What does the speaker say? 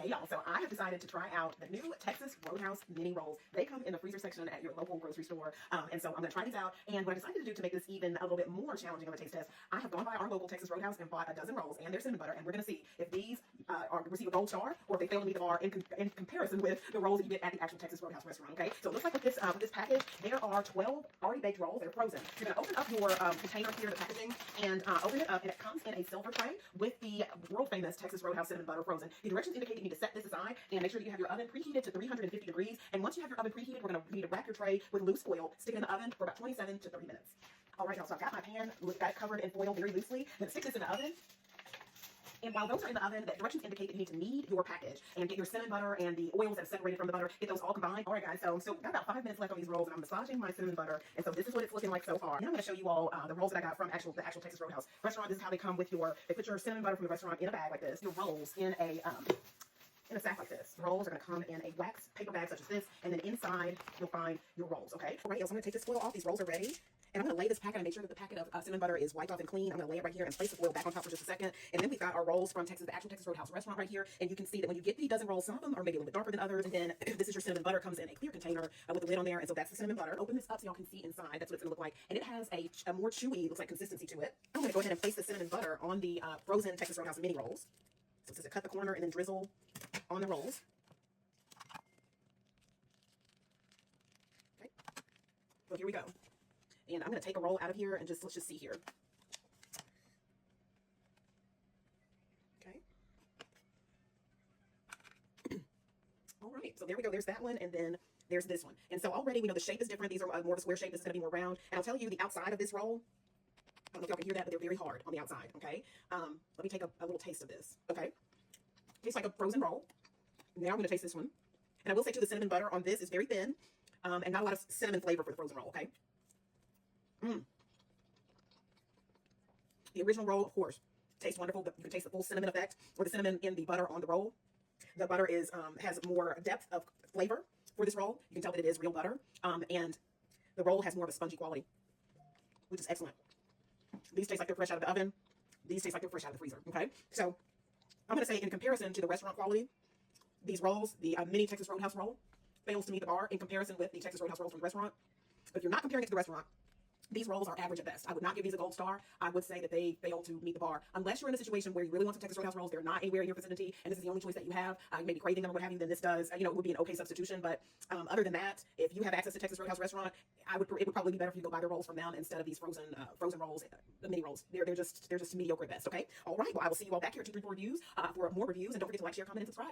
Hey y'all, so I have decided to try out the new Texas Roadhouse mini rolls. They come in the freezer section at your local grocery store, and so I'm going to try these out. And what I decided to do to make this even a little bit more challenging of a taste test, I have gone by our local Texas Roadhouse and bought a dozen rolls and their cinnamon butter, and we're going to see if these receive a gold star or if they fail to meet the bar in comparison with the rolls that you get at the actual Texas Roadhouse restaurant. Okay, so it looks like with this package, there are 12 already baked rolls. They're frozen. You're going to open up your container here, the packaging, and open it up, and it comes in a silver tray with the world famous Texas Roadhouse cinnamon butter frozen. The directions indicate you need to set this aside and make sure that you have your oven preheated to 350 degrees. And once you have your oven preheated, we're going to need to wrap your tray with loose foil, stick it in the oven for about 27 to 30 minutes. All right, y'all, so I've got my pan, got it covered in foil very loosely. I'm going to stick this in the oven. And while those are in the oven, the directions indicate that you need to knead your package and get your cinnamon butter and the oils that are separated from the butter, get those all combined. All right, guys, so got about 5 minutes left on these rolls, and I'm massaging my cinnamon butter. And so this is what it's looking like so far. And I'm going to show you all the rolls that I got from the actual Texas Roadhouse restaurant. This is how they come with they put your cinnamon butter from the restaurant in a bag like this. Your rolls in a sack like this. The rolls are going to come in a wax paper bag such as this, and then inside you'll find your rolls, okay? All right, so I'm going to take this foil off. These rolls are ready. And I'm going to lay this packet and make sure that the packet of cinnamon butter is wiped off and clean. I'm going to lay it right here and place the foil back on top for just a second. And then we've got our rolls from the actual Texas Roadhouse restaurant right here. And you can see that when you get the dozen rolls, some of them are maybe a little bit darker than others. And then this is your cinnamon butter. Comes in a clear container with a lid on there. And so that's the cinnamon butter. Open this up so y'all can see inside. That's what it's going to look like. And it has a more chewy, looks like, consistency to it. I'm going to go ahead and place the cinnamon butter on the frozen Texas Roadhouse mini rolls. So just to cut the corner and then drizzle on the rolls. Okay. So here we go. And I'm going to take a roll out of here and let's just see here. Okay. All right, so there we go. There's that one, and then there's this one. And so already we know the shape is different. These are more of a square shape. This is going to be more round. And I'll tell you the outside of this roll, I don't know if y'all can hear that, but they're very hard on the outside, okay? Let me take a little taste of this, okay? Tastes like a frozen roll. Now I'm going to taste this one. And I will say, too, the cinnamon butter on this is very thin, and not a lot of cinnamon flavor for the frozen roll, okay? The original roll, of course, tastes wonderful. You can taste the full cinnamon effect, or the cinnamon in the butter on the roll. The butter has more depth of flavor for this roll. You can tell that it is real butter, and the roll has more of a spongy quality, which is excellent. These taste like they're fresh out of the oven. These taste like they're fresh out of the freezer, okay? So I'm going to say, in comparison to the restaurant quality, these rolls, the mini Texas Roadhouse roll, fails to meet the bar in comparison with the Texas Roadhouse rolls from the restaurant. But if you're not comparing it to the restaurant, these rolls are average at best. I would not give these a gold star. I would say that they fail to meet the bar. Unless you're in a situation where you really want some Texas Roadhouse rolls, they're not anywhere in your vicinity, and this is the only choice that you have, you may be craving them or what have you, then this does, it would be an okay substitution. But other than that, if you have access to Texas Roadhouse restaurant, it would probably be better if you go buy the rolls from them instead of these frozen rolls, the mini rolls. They're just mediocre at best, okay? All right, well, I will see you all back here at 234 Reviews for more reviews, and don't forget to like, share, comment, and subscribe.